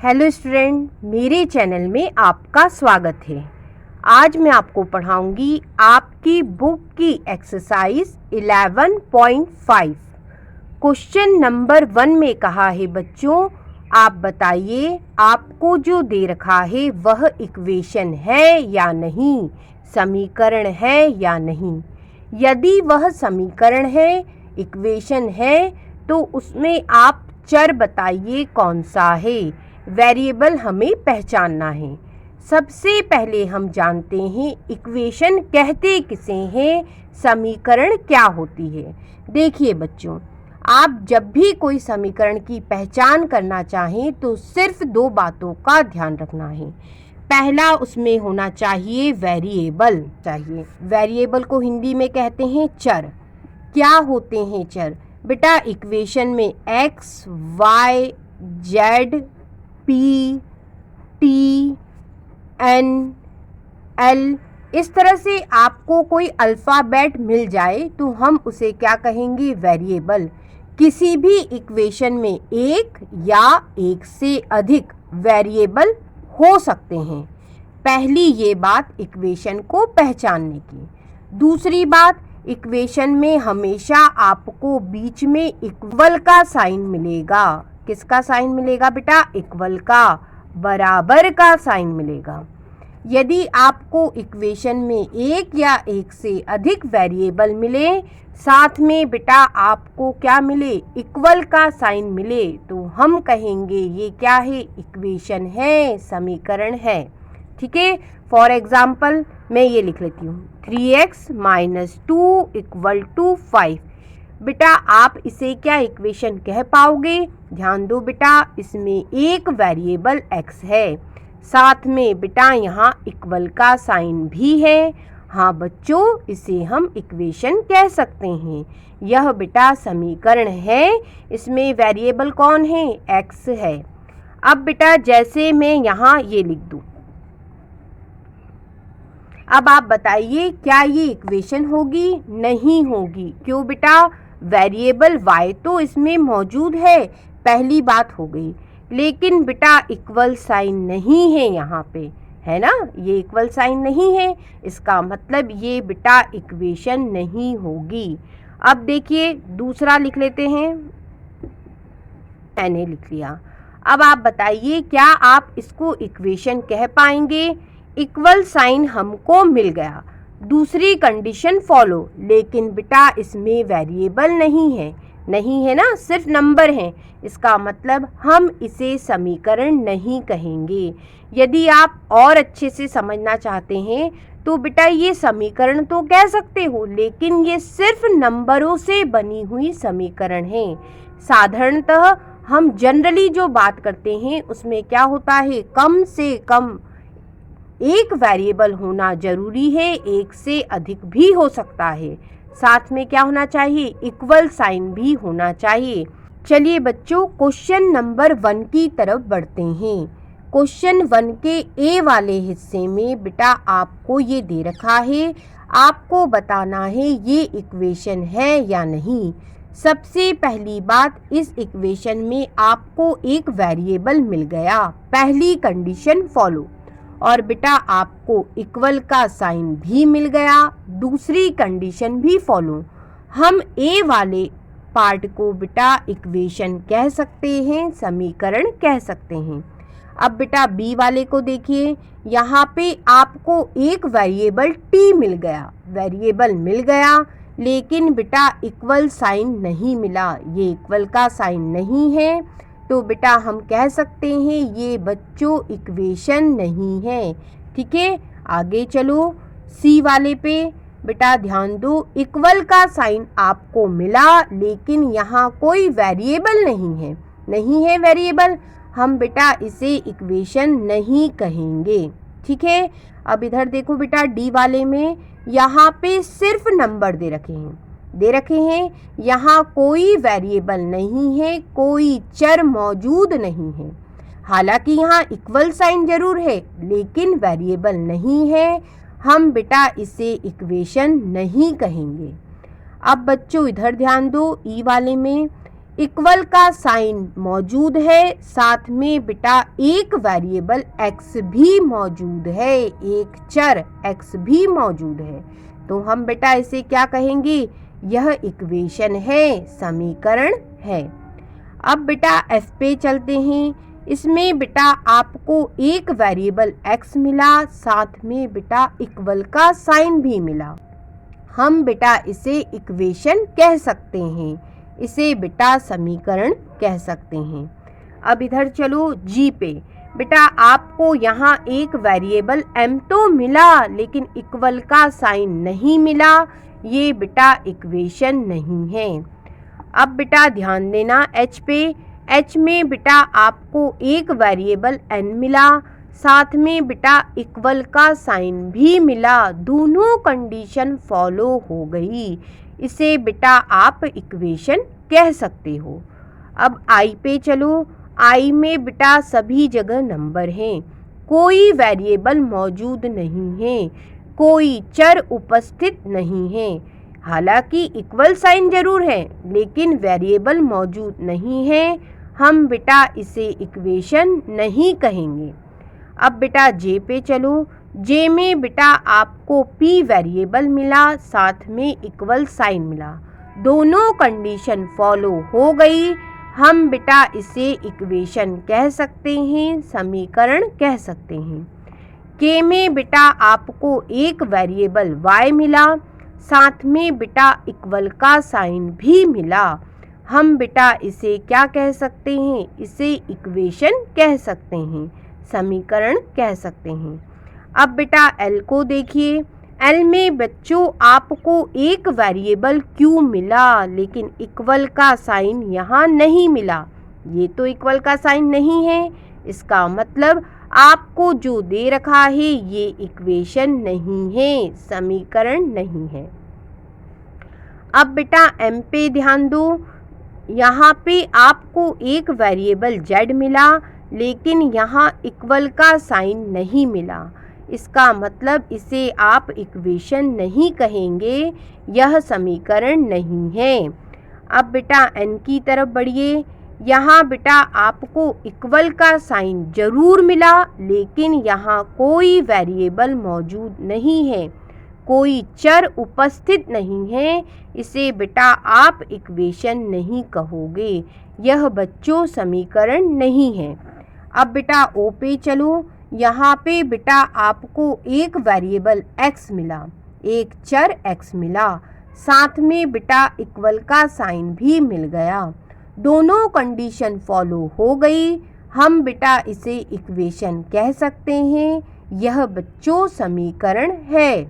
Hello student, मेरे channel में आपका स्वागत है। आज मैं आपको पढ़ाऊंगी आपकी बुक की एक्सरसाइज 11.5। क्वेश्चन नंबर 1 में कहा है बच्चों, आप बताइए आपको जो दे रखा है वह इक्वेशन है या नहीं, समीकरण है या नहीं। यदि वह समीकरण है, इक्वेशन है, तो उसमें आप चर बताइए कौन सा है। वेरिएबल हमें पहचानना है। सबसे पहले हम जानते हैं इक्वेशन कहते किसे हैं, समीकरण क्या होती है। देखिए बच्चों, आप जब भी कोई समीकरण की पहचान करना चाहें तो सिर्फ 2 बातों का ध्यान रखना है। पहला, उसमें होना चाहिए वेरिएबल चाहिए। वेरिएबल को हिंदी में कहते हैं चर। क्या होते हैं चर? बेटा, इक्वेशन में x, y, z, p, t, n, l इस तरह से आपको कोई अल्फ़ाबेट मिल जाए तो हम उसे क्या कहेंगे? वेरिएबल। किसी भी इक्वेशन में एक या एक से अधिक वेरिएबल हो सकते हैं। पहली ये बात इक्वेशन को पहचानने की। दूसरी बात, इक्वेशन में हमेशा आपको बीच में इक्वल का साइन मिलेगा। किसका साइन मिलेगा बेटा? इक्वल का, बराबर का साइन मिलेगा। यदि आपको इक्वेशन में एक या एक से अधिक वेरिएबल मिले, साथ में बेटा आपको क्या मिले? इक्वल का साइन मिले, तो हम कहेंगे ये क्या है? इक्वेशन है, समीकरण है। ठीक है। फॉर एग्जाम्पल मैं ये लिख लेती हूँ, 3x - 2 = 5। बेटा आप इसे क्या इक्वेशन कह पाओगे? ध्यान दो बेटा, इसमें एक वेरिएबल x है, साथ में बेटा यहाँ इक्वल का साइन भी है। हाँ बच्चों, इसे हम इक्वेशन कह सकते हैं। यह बेटा समीकरण है। इसमें वेरिएबल कौन है? x है। अब बेटा जैसे मैं यहाँ ये लिख दूँ, अब आप बताइए क्या ये इक्वेशन होगी? नहीं होगी। क्यों बेटा? वेरिएबल y तो इसमें मौजूद है, पहली बात हो गई। लेकिन बेटा इक्वल साइन नहीं है यहाँ पे, है ना? ये इक्वल साइन नहीं है, इसका मतलब ये बेटा इक्वेशन नहीं होगी। अब देखिए दूसरा लिख लेते हैं, मैंने लिख लिया। अब आप बताइए क्या आप इसको इक्वेशन कह पाएंगे? इक्वल साइन हमको मिल गया, दूसरी कंडीशन फॉलो, लेकिन बेटा इसमें वेरिएबल नहीं है ना, सिर्फ नंबर हैं। इसका मतलब हम इसे समीकरण नहीं कहेंगे। यदि आप और अच्छे से समझना चाहते हैं तो बेटा ये समीकरण तो कह सकते हो, लेकिन ये सिर्फ नंबरों से बनी हुई समीकरण है। साधारणतः हम जनरली जो बात करते हैं उसमें क्या होता है? कम से कम एक वेरिएबल होना जरूरी है, एक से अधिक भी हो सकता है। साथ में क्या होना चाहिए? इक्वल साइन भी होना चाहिए। चलिए बच्चों, क्वेश्चन नंबर 1 की तरफ बढ़ते हैं। क्वेश्चन 1 के ए वाले हिस्से में बेटा आपको ये दे रखा है, आपको बताना है ये इक्वेशन है या नहीं। सबसे पहली बात, इस इक्वेशन में आपको एक वेरिएबल मिल गया, पहली कंडीशन फॉलो। और बेटा आपको इक्वल का साइन भी मिल गया, दूसरी कंडीशन भी फॉलो। हम ए वाले पार्ट को बेटा इक्वेशन कह सकते हैं, समीकरण कह सकते हैं। अब बेटा बी वाले को देखिए, यहाँ पे आपको एक वेरिएबल टी मिल गया, लेकिन बेटा इक्वल साइन नहीं मिला, ये इक्वल का साइन नहीं है, तो बेटा हम कह सकते हैं ये बच्चों इक्वेशन नहीं है। ठीक है, आगे चलो सी वाले पे। बेटा ध्यान दो, इक्वल का साइन आपको मिला, लेकिन यहाँ कोई वेरिएबल नहीं है वेरिएबल, हम बेटा इसे इक्वेशन नहीं कहेंगे। ठीक है। अब इधर देखो बेटा डी वाले में, यहाँ पे सिर्फ नंबर दे रखे हैं, यहाँ कोई वेरिएबल नहीं है, कोई चर मौजूद नहीं है। हालांकि यहाँ इक्वल साइन जरूर है, लेकिन वेरिएबल नहीं है, हम बेटा इसे इक्वेशन नहीं कहेंगे। अब बच्चों इधर ध्यान दो, ई वाले में इक्वल का साइन मौजूद है, साथ में बेटा एक वेरिएबल x भी मौजूद है, एक चर x भी मौजूद है, तो हम बेटा इसे क्या कहेंगे? यह इक्वेशन है, समीकरण है। अब बेटा f पे चलते हैं। इसमें बेटा आपको एक वेरिएबल x मिला, साथ में बेटा इक्वल का साइन भी मिला। हम बेटा इसे इक्वेशन कह सकते हैं, इसे बेटा समीकरण कह सकते हैं। अब इधर चलो जी पे। बेटा आपको यहाँ एक वेरिएबल m तो मिला, लेकिन इक्वल का साइन नहीं मिला, ये बेटा इक्वेशन नहीं है। अब बेटा ध्यान देना h पे। h में बेटा आपको एक वेरिएबल n मिला, साथ में बेटा इक्वल का साइन भी मिला, दोनों कंडीशन फॉलो हो गई, इसे बेटा आप इक्वेशन कह सकते हो। अब आई पे चलो। आई में बेटा सभी जगह नंबर हैं, कोई वेरिएबल मौजूद नहीं है, कोई चर उपस्थित नहीं है। हालांकि इक्वल साइन जरूर है, लेकिन वेरिएबल मौजूद नहीं है, हम बेटा इसे इक्वेशन नहीं कहेंगे। अब बेटा जे पे चलो। जे में बेटा आपको p वेरिएबल मिला, साथ में इक्वल साइन मिला, दोनों कंडीशन फॉलो हो गई, हम बेटा इसे इक्वेशन कह सकते हैं, समीकरण कह सकते हैं। के में बेटा आपको एक वेरिएबल y मिला, साथ में बेटा इक्वल का साइन भी मिला, हम बेटा इसे क्या कह सकते हैं? इसे इक्वेशन कह सकते हैं, समीकरण कह सकते हैं। अब बेटा L को देखिए। L में बच्चों आपको एक वेरिएबल Q मिला, लेकिन इक्वल का साइन यहाँ नहीं मिला, ये तो इक्वल का साइन नहीं है, इसका मतलब आपको जो दे रखा है ये इक्वेशन नहीं है, समीकरण नहीं है। अब बेटा M पे ध्यान दो। यहाँ पे आपको एक वेरिएबल Z मिला, लेकिन यहाँ इक्वल का साइन नहीं मिला, इसका मतलब इसे आप इक्वेशन नहीं कहेंगे, यह समीकरण नहीं है। अब बेटा N की तरफ बढ़िए। यहाँ बेटा आपको इक्वल का साइन जरूर मिला, लेकिन यहाँ कोई वेरिएबल मौजूद नहीं है, कोई चर उपस्थित नहीं है, इसे बेटा आप इक्वेशन नहीं कहोगे, यह बच्चों समीकरण नहीं है। अब बेटा ओ पे चलो। यहाँ पे बेटा आपको एक वेरिएबल x मिला, एक चर x मिला, साथ में बेटा इक्वल का साइन भी मिल गया, दोनों कंडीशन फॉलो हो गई, हम बेटा इसे इक्वेशन कह सकते हैं, यह बच्चों समीकरण है।